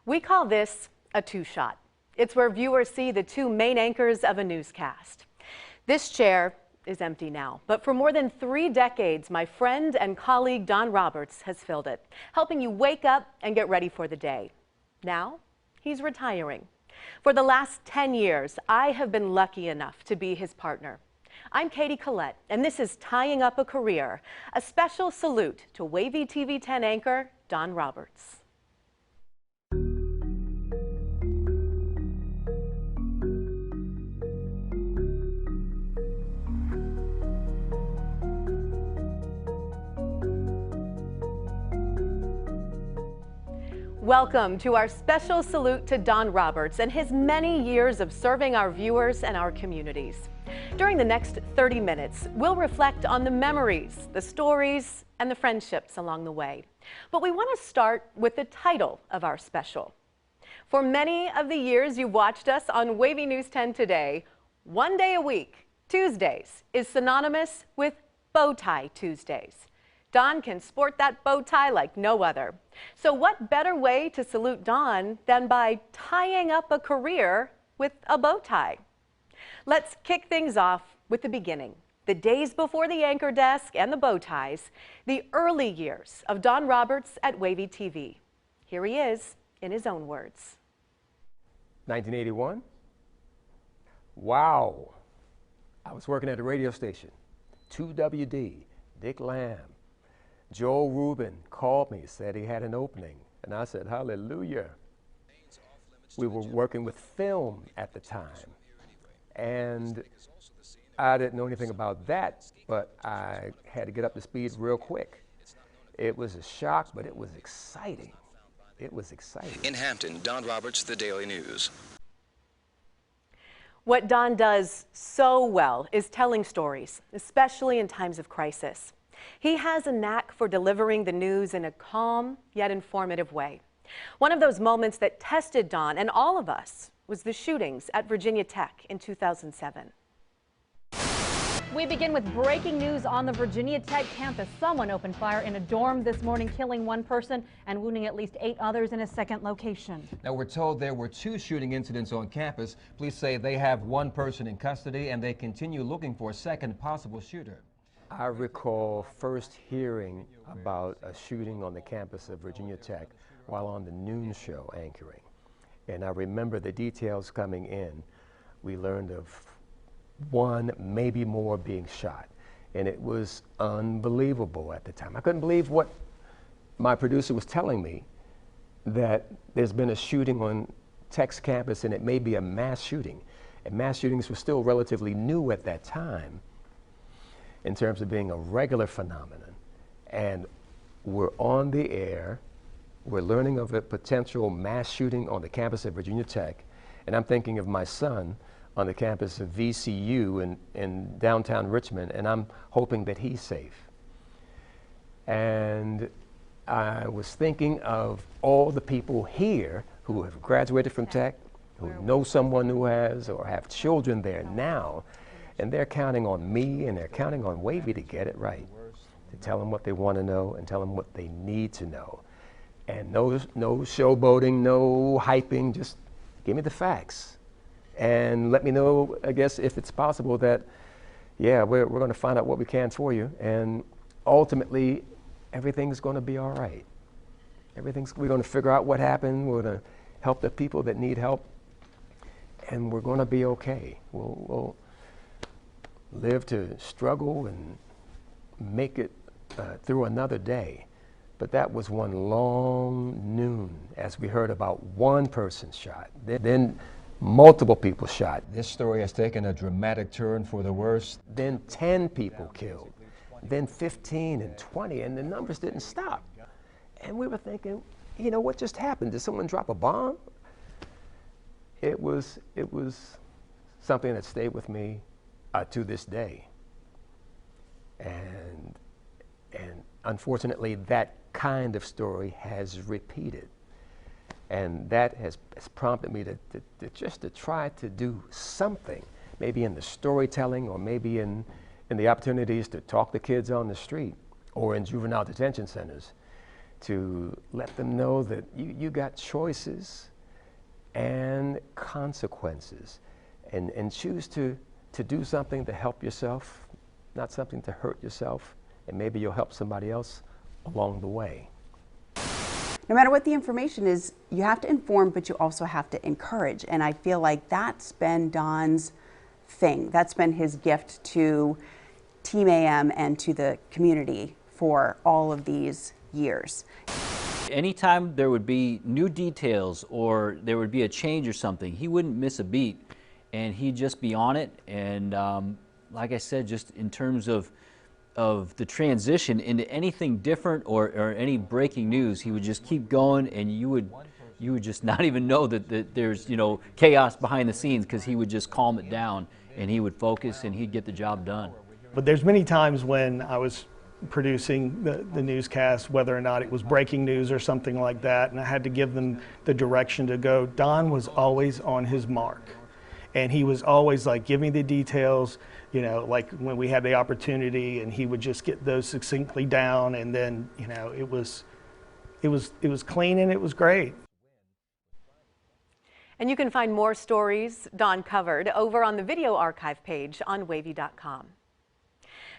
We call this a two-shot. It's where viewers see the two main anchors of a newscast. This chair is empty now, but for more than 3 decades, my friend and colleague Don Roberts has filled it, helping you wake up and get ready for the day. Now, he's retiring. For the last 10 years, I have been lucky enough to be his partner. I'm Katie Collette, and this is Tying Up a Career, a special salute to Wavy TV 10 anchor Don Roberts. Welcome to our special salute to Don Roberts and his many years of serving our viewers and our communities. During the next 30 minutes, we'll reflect on the memories, the stories, and the friendships along the way. But we want to start with the title of our special. For many of the years you've watched us on Wavy News 10 Today, one day a week, Tuesdays, is synonymous with Bow Tie Tuesdays. Don can sport that bow tie like no other. So what better way to salute Don than by tying up a career with a bow tie? Let's kick things off with the beginning, the days before the anchor desk and the bow ties, the early years of Don Roberts at Wavy TV. Here he is in his own words. 1981? Wow. I was working at a radio station, 2WD, Dick Lamb. Joel Rubin called me, said he had an opening, and I said, hallelujah. We were working with film at the time, and I didn't know anything about that, but I had to get up to speed real quick. It was a shock, but it was exciting. It was exciting. In Hampton, Don Roberts, The Daily News. What Don does so well is telling stories, especially in times of crisis. He has a knack for delivering the news in a calm yet informative way. One of those moments that tested Don and all of us was the shootings at Virginia Tech in 2007. We begin with breaking news on the Virginia Tech campus. Someone opened fire in a dorm this morning, killing 1 person and wounding at least 8 others in a second location. Now, we're told there were 2 shooting incidents on campus. Police say they have 1 person in custody and they continue looking for a second possible shooter. I recall first hearing about a shooting on the campus of Virginia Tech while on the noon show anchoring. And I remember the details coming in. We learned of 1, maybe more being shot. And it was unbelievable at the time. I couldn't believe what my producer was telling me, that there's been a shooting on Tech's campus and it may be a mass shooting. And mass shootings were still relatively new at that time in terms of being a regular phenomenon. And we're on the air, we're learning of a potential mass shooting on the campus of Virginia Tech, and I'm thinking of my son on the campus of VCU in downtown Richmond, and I'm hoping that he's safe. And I was thinking of all the people here who have graduated from Tech, who know someone who has, or have children there now, and they're counting on me and they're counting on Wavy to get it right, to tell them what they want to know and tell them what they need to know. And no showboating, no hyping, just give me the facts. And let me know, I guess, if it's possible that, yeah, we're going to find out what we can for you. And ultimately, everything's going to be all right. We're going to figure out what happened. We're going to help the people that need help. And we're going to be okay. We'll live to struggle and make it through another day. But that was one long noon as we heard about 1 person shot, then multiple people shot. This story has taken a dramatic turn for the worse. Then 10 people killed, then 15 and 20, and the numbers didn't stop. And we were thinking, you know, what just happened? Did someone drop a bomb? It was something that stayed with me to this day. And unfortunately, that kind of story has repeated. And that has prompted me to just try to do something, maybe in the storytelling or maybe in the opportunities to talk to kids on the street or in juvenile detention centers, to let them know that you got choices and consequences, and choose to do something to help yourself, not something to hurt yourself, and maybe you'll help somebody else along the way. No matter what the information is, you have to inform, but you also have to encourage. And I feel like that's been Don's thing. That's been his gift to Team AM and to the community for all of these years. Anytime there would be new details or there would be a change or something, he wouldn't miss a beat, and he'd just be on it. And like I said, just in terms of the transition into anything different or any breaking news, he would just keep going, and you would just not even know that there's, you know, chaos behind the scenes, because he would just calm it down and he would focus and he'd get the job done. But there's many times when I was producing the newscast, whether or not it was breaking news or something like that, and I had to give them the direction to go. Don was always on his mark, and he was always like, give me the details, you know, like when we had the opportunity, and he would just get those succinctly down, and then, you know, it was clean and it was great. And you can find more stories Don covered over on the video archive page on wavy.com.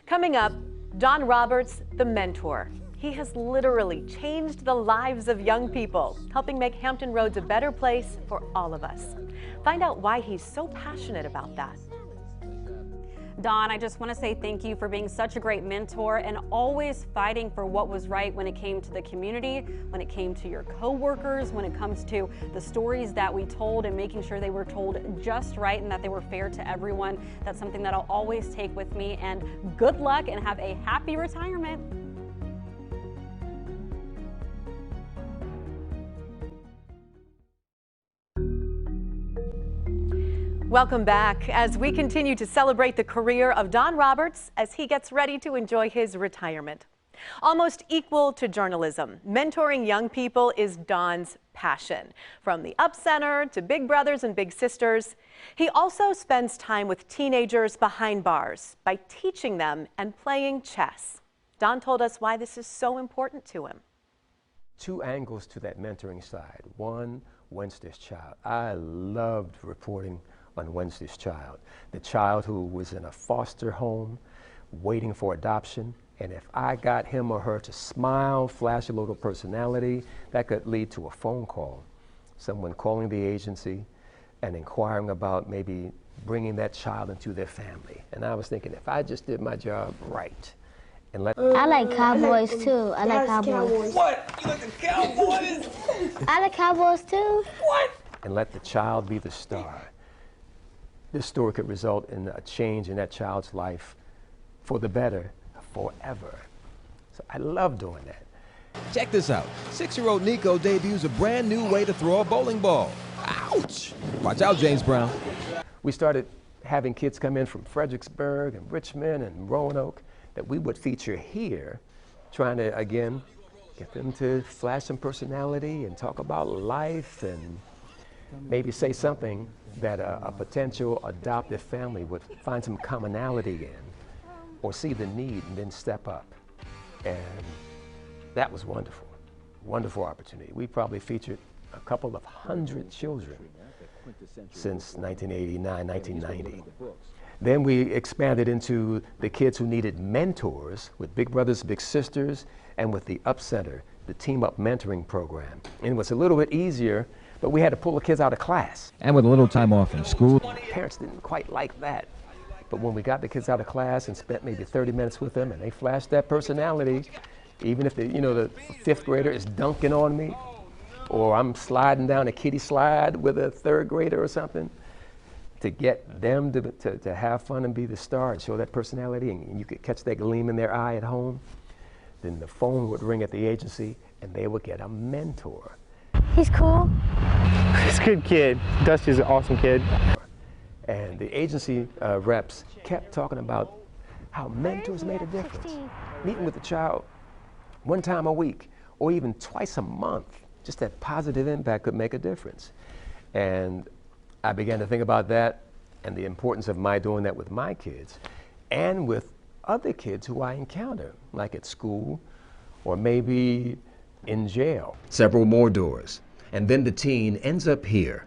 Coming up, Don Roberts, the mentor. He has literally changed the lives of young people, helping make Hampton Roads a better place for all of us. Find out why he's so passionate about that. Don, I just want to say thank you for being such a great mentor and always fighting for what was right when it came to the community, when it came to your coworkers, when it comes to the stories that we told and making sure they were told just right and that they were fair to everyone. That's something that I'll always take with me, and good luck and have a happy retirement. Welcome back as we continue to celebrate the career of Don Roberts as he gets ready to enjoy his retirement. Almost equal to journalism, mentoring young people is Don's passion. From the Up Center to Big Brothers and Big Sisters, he also spends time with teenagers behind bars by teaching them and playing chess. Don told us why this is so important to him. Two angles to that mentoring side. One, Wednesday's child. I loved reporting on Wednesday's child, the child who was in a foster home waiting for adoption, and if I got him or her to smile, flash a little personality, that could lead to a phone call, someone calling the agency and inquiring about maybe bringing that child into their family. And I was thinking, if I just did my job right and let I like cowboys too. I like cowboys. What? You like the Cowboys? I like cowboys too. What? and let the child be the star, this story could result in a change in that child's life for the better forever. So I love doing that. Check this out. 6-year-old Nico debuts a brand new way to throw a bowling ball. Ouch! Watch out, James Brown. We started having kids come in from Fredericksburg and Richmond and Roanoke that we would feature here, trying to, again, get them to flash some personality and talk about life and maybe say something that a potential adoptive family would find some commonality in or see the need and then step up. And that was wonderful, wonderful opportunity. We probably featured a couple of hundred children since 1989, 1990. Then we expanded into the kids who needed mentors with Big Brothers, Big Sisters, and with the Up Center, the Team Up Mentoring Program. And it was a little bit easier, but we had to pull the kids out of class. And with a little time off in school. Parents didn't quite like that. But when we got the kids out of class and spent maybe 30 minutes with them and they flashed that personality, even if the fifth grader is dunking on me, or I'm sliding down a kiddie slide with a third grader or something, to get them to have fun and be the star and show that personality, and you could catch that gleam in their eye at home, then the phone would ring at the agency and they would get a mentor. He's cool. He's a good kid. Dusty's an awesome kid. And the agency reps kept talking about how mentors made a difference. Meeting with the child one time a week or even twice a month, just that positive impact could make a difference. And I began to think about that and the importance of my doing that with my kids and with other kids who I encounter, like at school or maybe in jail. Several more doors, and then the teen ends up here.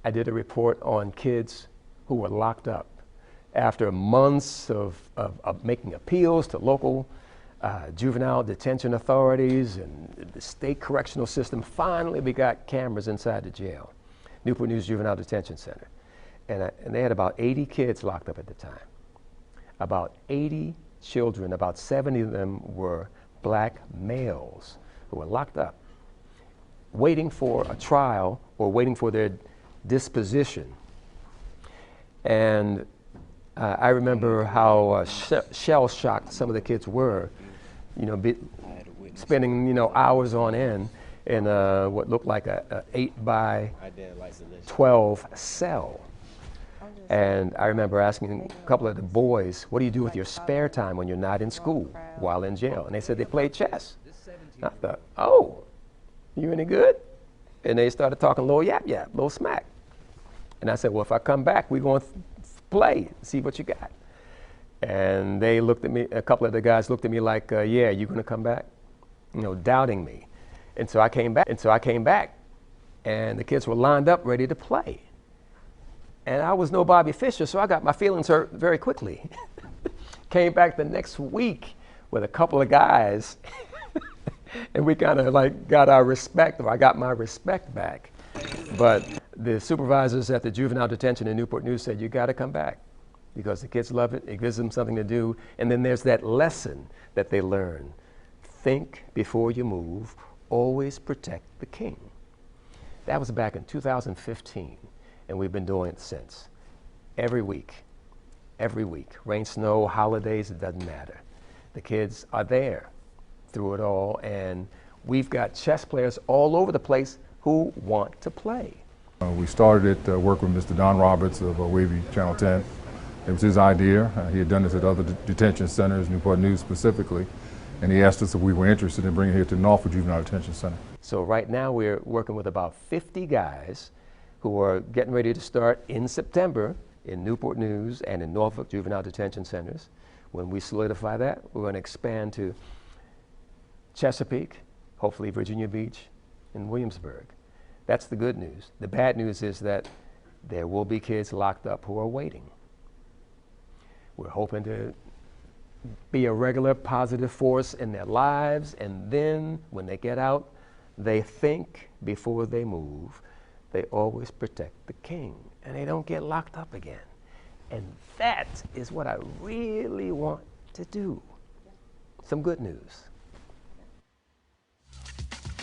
I did a report on kids who were locked up. After months of making appeals to local juvenile detention authorities and the state correctional system, finally we got cameras inside the jail, Newport News Juvenile Detention Center. And they had about 80 kids locked up at the time. About 80 children, about 70 of them were black males who were locked up, waiting for a trial or waiting for their disposition. And I remember how shell-shocked some of the kids were, spending hours on end in what looked like a 8 by 12 cell. And I remember asking a couple of the boys, what do you do with your spare time when you're not in school while in jail? And they said they played chess. And I thought, oh, you any good? And they started talking a little yap-yap, a little smack. And I said, well, if I come back, we're going to play, see what you got. And they looked at me, a couple of the guys looked at me like, yeah, you going to come back? Doubting me. And so I came back. And the kids were lined up ready to play. And I was no Bobby Fischer, so I got my feelings hurt very quickly. Came back the next week with a couple of guys, and we kind of got our respect, or I got my respect back. But the supervisors at the juvenile detention in Newport News said, you got to come back because the kids love it. It gives them something to do. And then there's that lesson that they learn. Think before you move. Always protect the king. That was back in 2015. And we've been doing it since. Every week. Rain, snow, holidays, it doesn't matter. The kids are there through it all, and we've got chess players all over the place who want to play. We started it working with Mr. Don Roberts of Wavy Channel 10. It was his idea. He had done this at other detention centers, Newport News specifically, and he asked us if we were interested in bringing it here to the Norfolk Juvenile Detention Center. So right now we're working with about 50 guys who are getting ready to start in September in Newport News and in Norfolk Juvenile Detention Centers. When we solidify that, we're going to expand to Chesapeake, hopefully Virginia Beach, and Williamsburg. That's the good news. The bad news is that there will be kids locked up who are waiting. We're hoping to be a regular positive force in their lives, and then when they get out, they think before they move. They always protect the king, and they don't get locked up again. And that is what I really want to do. Some good news.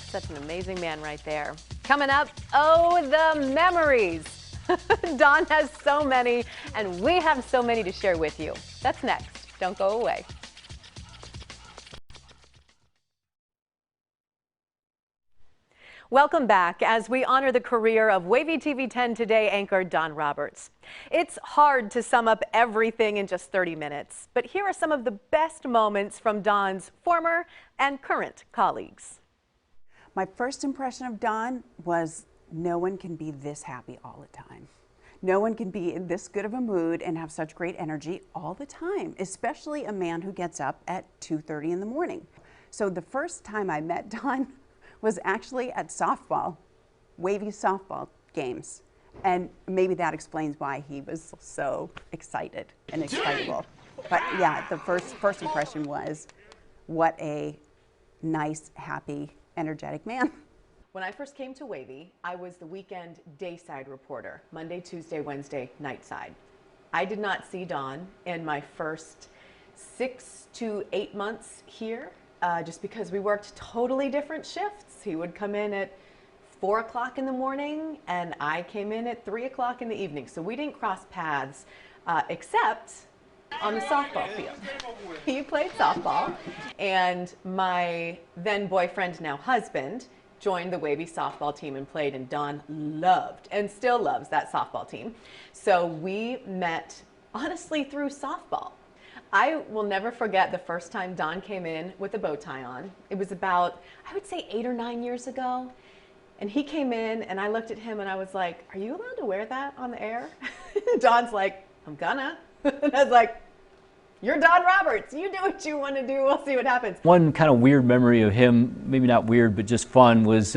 Such an amazing man right there. Coming up, oh, the memories. Don has so many, and we have so many to share with you. That's next. Don't go away. Welcome back as we honor the career of Wavy TV 10 Today anchor Don Roberts. It's hard to sum up everything in just 30 minutes, but here are some of the best moments from Don's former and current colleagues. My first impression of Don was no one can be this happy all the time. No one can be in this good of a mood and have such great energy all the time, especially a man who gets up at 2:30 in the morning. So the first time I met Don was actually at softball, Wavy softball games. And maybe that explains why he was so excited and excitable. But yeah, the first impression was, what a nice, happy, energetic man. When I first came to Wavy, I was the weekend dayside reporter, Monday, Tuesday, Wednesday, nightside. I did not see Don in my first 6 to 8 months here, just because we worked totally different shifts. He would come in at 4 o'clock in the morning, and I came in at 3 o'clock in the evening. So we didn't cross paths, except on the softball field. He played softball, and my then boyfriend, now husband, joined the Wavy softball team and played, and Don loved and still loves that softball team. So we met, honestly, through softball. I will never forget the first time Don came in with a bow tie on. It was about, I would say, 8 or 9 years ago. And he came in, and I looked at him, and I was like, are you allowed to wear that on the air? Don's like, I'm gonna. And I was like, You're Don Roberts. You do what you want to do. We'll see what happens. One kind of weird memory of him, maybe not weird, but just fun, was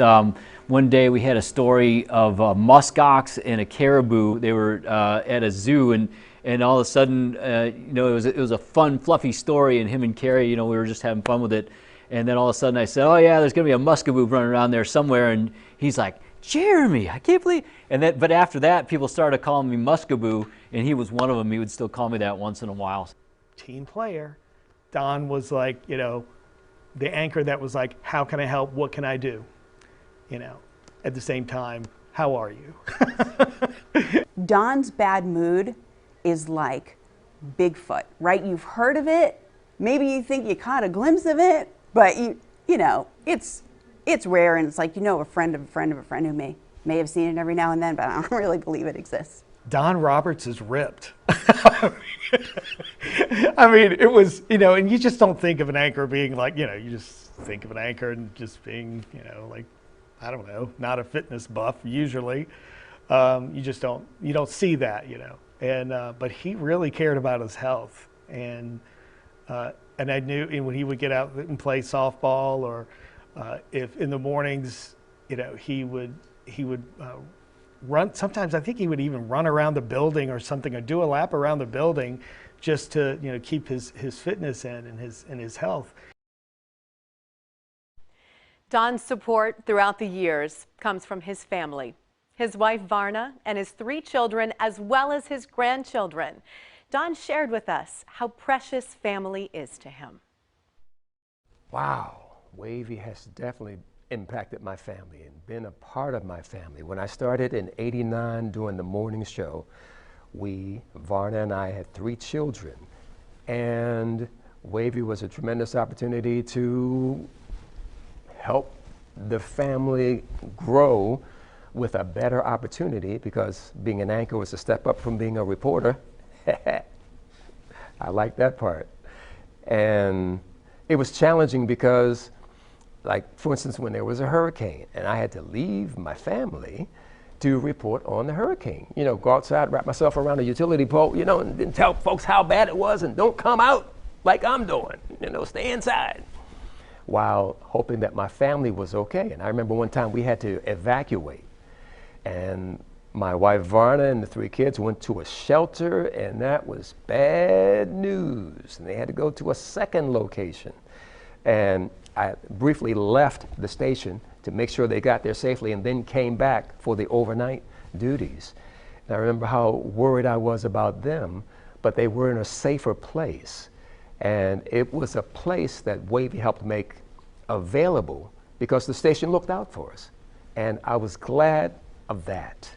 one day we had a story of a muskox and a caribou. They were at a zoo, and all of a sudden, you know, it was a fun, fluffy story, and him and Carrie, you know, we were just having fun with it. And then all of a sudden I said, oh yeah, there's going to be a muskaboo running around there somewhere. And he's like, Jeremy, I can't believe. And then, but after that, people started calling me Muskaboo, and he was one of them. He would still call me that once in a while. Team player. Don was like, you know, the anchor that was like, how can I help? What can I do? You know, at the same time, how are you? Don's bad mood is like Bigfoot, right? You've heard of it. Maybe you think you caught a glimpse of it, but you know, it's rare, and it's like, you know, a friend of a friend of a friend who may have seen it every now and then, but I don't really believe it exists. Don Roberts is ripped. I mean, it was, you know, and you just don't think of an anchor being like, you know, you just think of an anchor and just being, you know, like, I don't know, not a fitness buff usually. You just don't, you don't see that, you know. And but he really cared about his health, and I knew, and when he would get out and play softball, or if in the mornings, you know, he would run. Sometimes I think he would even run around the building or something, or do a lap around the building, just to, you know, keep his fitness in and his health. Don's support throughout the years comes from his family, his wife Varna, and his 3 children, as well as his grandchildren. Don shared with us how precious family is to him. Wow, Wavy has definitely impacted my family and been a part of my family. When I started in '89 doing the morning show, Varna and I had 3 children, and Wavy was a tremendous opportunity to help the family grow with a better opportunity, because being an anchor was a step up from being a reporter. I like that part. And it was challenging because, like, for instance, when there was a hurricane and I had to leave my family to report on the hurricane, you know, go outside, wrap myself around a utility pole, you know, and then tell folks how bad it was and don't come out like I'm doing, you know, stay inside, while hoping that my family was okay. And I remember one time we had to evacuate, and my wife Varna and the 3 kids went to a shelter, and that was bad news. And they had to go to a second location. And I briefly left the station to make sure they got there safely, and then came back for the overnight duties. And I remember how worried I was about them, but they were in a safer place. And it was a place that Wavy helped make available because the station looked out for us. And I was glad of that.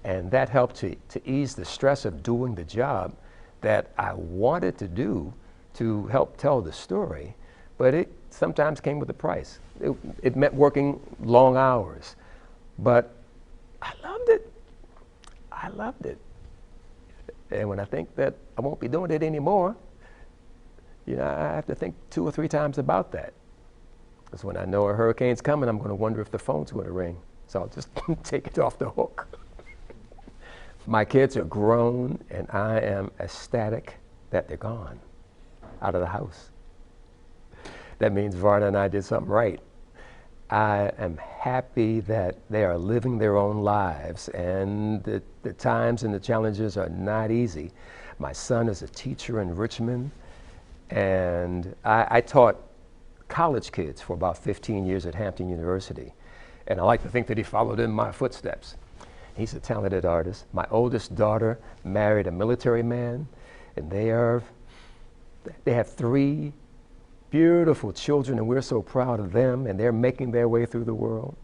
And that helped to ease the stress of doing the job that I wanted to do to help tell the story, but it sometimes came with a price. It meant working long hours, but I loved it. I loved it. And when I think that I won't be doing it anymore, you know, I have to think 2 or 3 times about that. Because when I know a hurricane's coming, I'm going to wonder if the phone's going to ring. So I'll just take it off the hook. My kids are grown, and I am ecstatic that they're gone, out of the house. That means Varna and I did something right. I am happy that they are living their own lives, and the times and the challenges are not easy. My son is a teacher in Richmond, and I taught college kids for about 15 years at Hampton University, and I like to think that he followed in my footsteps. He's a talented artist. My oldest daughter married a military man, and they have 3 beautiful children, and we're so proud of them, and they're making their way through the world.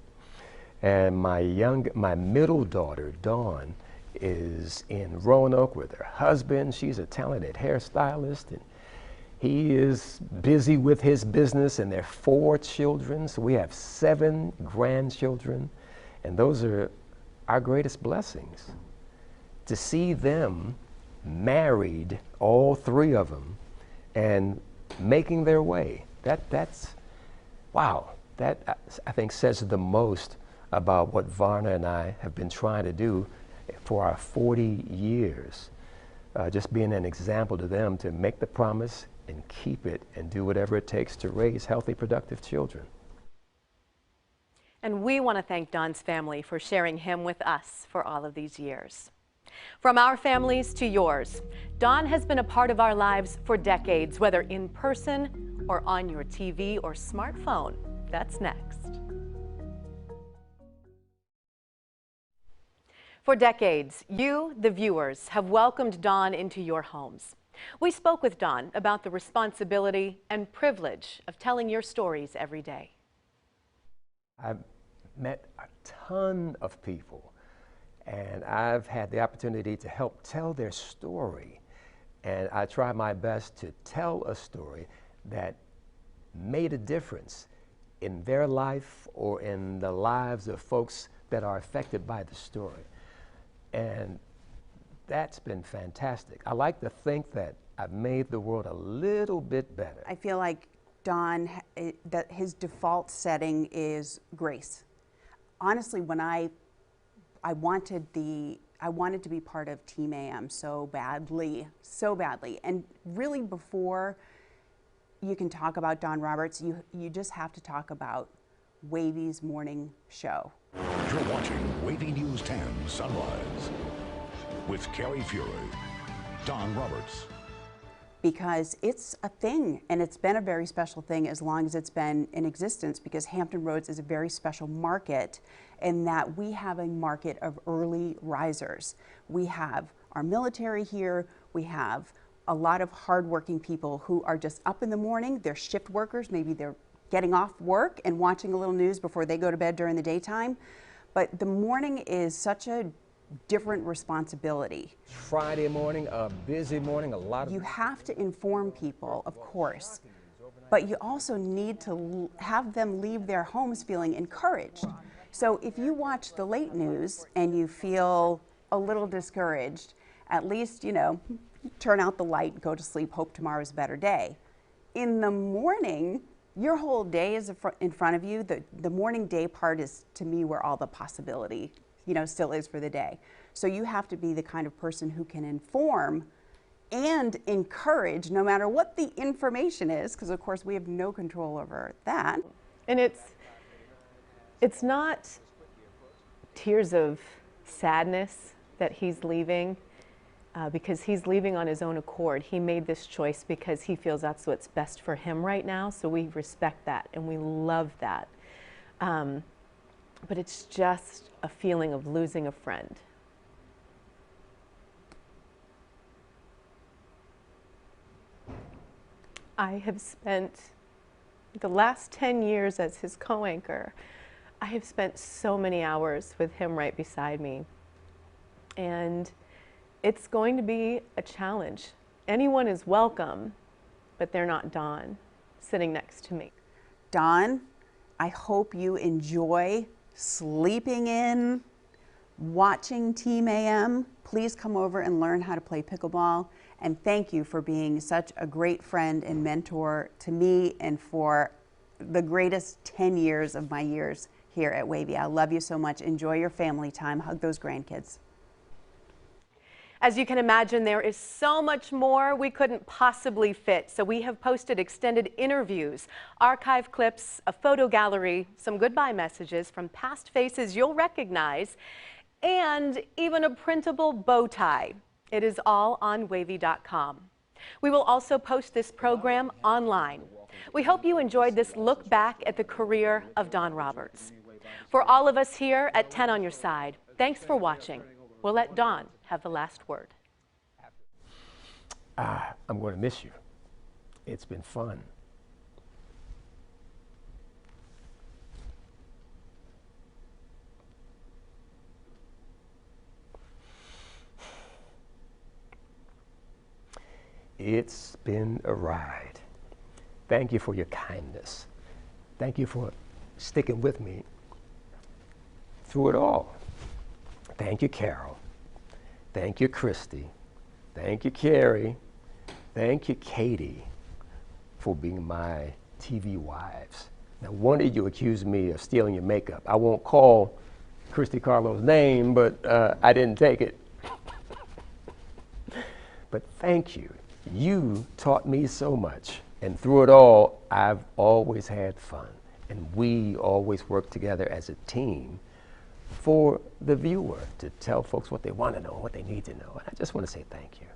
And my middle daughter, Dawn, is in Roanoke with her husband. She's a talented hairstylist, and he is busy with his business, and there are 4 children, so we have 7 grandchildren, and those are our greatest blessings. To see them married, all 3 of them, and making their way, that's wow. That, I think, says the most about what Varna and I have been trying to do for our 40 years. just being an example to them to make the promise and keep it and do whatever it takes to raise healthy, productive children. And we want to thank Don's family for sharing him with us for all of these years. From our families to yours, Don has been a part of our lives for decades, whether in person or on your TV or smartphone. That's next. For decades, you, the viewers, have welcomed Don into your homes. We spoke with Don about the responsibility and privilege of telling your stories every day. I've met a ton of people, and I've had the opportunity to help tell their story. And I try my best to tell a story that made a difference in their life or in the lives of folks that are affected by the story. And that's been fantastic. I like to think that I've made the world a little bit better. I feel like Don, that his default setting is grace. Honestly, when I wanted to be part of Team AM so badly. And really, before you can talk about Don Roberts, you just have to talk about Wavy's morning show. You're watching Wavy News 10 Sunrise with Carrie Fury, Don Roberts. Because it's a thing, and it's been a very special thing as long as it's been in existence, because Hampton Roads is a very special market in that we have a market of early risers. We have our military here, we have a lot of hardworking people who are just up in the morning, they're shift workers, maybe they're getting off work and watching a little news before they go to bed during the daytime. But the morning is such a different responsibility. Friday morning, a busy morning, a lot of... You have to inform people, of course, but you also need to have them leave their homes feeling encouraged. So if you watch the late news and you feel a little discouraged, at least, you know, turn out the light, go to sleep, hope tomorrow's a better day. In the morning, your whole day is in front of you. The morning day part is, to me, where all the possibility, you know, still is for the day. So you have to be the kind of person who can inform and encourage, no matter what the information is, because of course we have no control over that. And it's not tears of sadness that he's leaving, because he's leaving on his own accord. He made this choice because he feels that's what's best for him right now, so we respect that and we love that. But it's just a feeling of losing a friend. I have spent the last 10 years as his co-anchor. I have spent so many hours with him right beside me. And it's going to be a challenge. Anyone is welcome, but they're not Don sitting next to me. Don, I hope you enjoy sleeping in, watching Team AM. Please come over and learn how to play pickleball. And thank you for being such a great friend and mentor to me and for the greatest 10 years of my years here at Wavy. I love you so much. Enjoy your family time. Hug those grandkids. As you can imagine, there is so much more we couldn't possibly fit, so we have posted extended interviews, archive clips, a photo gallery, some goodbye messages from past faces you'll recognize, and even a printable bow tie. It is all on wavy.com. We will also post this program online. We hope you enjoyed this look back at the career of Don Roberts. For all of us here at 10 on Your Side, thanks for watching. We'll let Don have the last word. I'm going to miss you. It's been fun. It's been a ride. Thank you for your kindness. Thank you for sticking with me through it all. Thank you, Carol. Thank you, Christy. Thank you, Carrie. Thank you, Katie, for being my TV wives. Now, one of you accused me of stealing your makeup. I won't call Christy Carlo's name, but I didn't take it. But thank you. You taught me so much. And through it all, I've always had fun. And we always work together as a team for the viewer to tell folks what they want to know, what they need to know. And I just want to say thank you.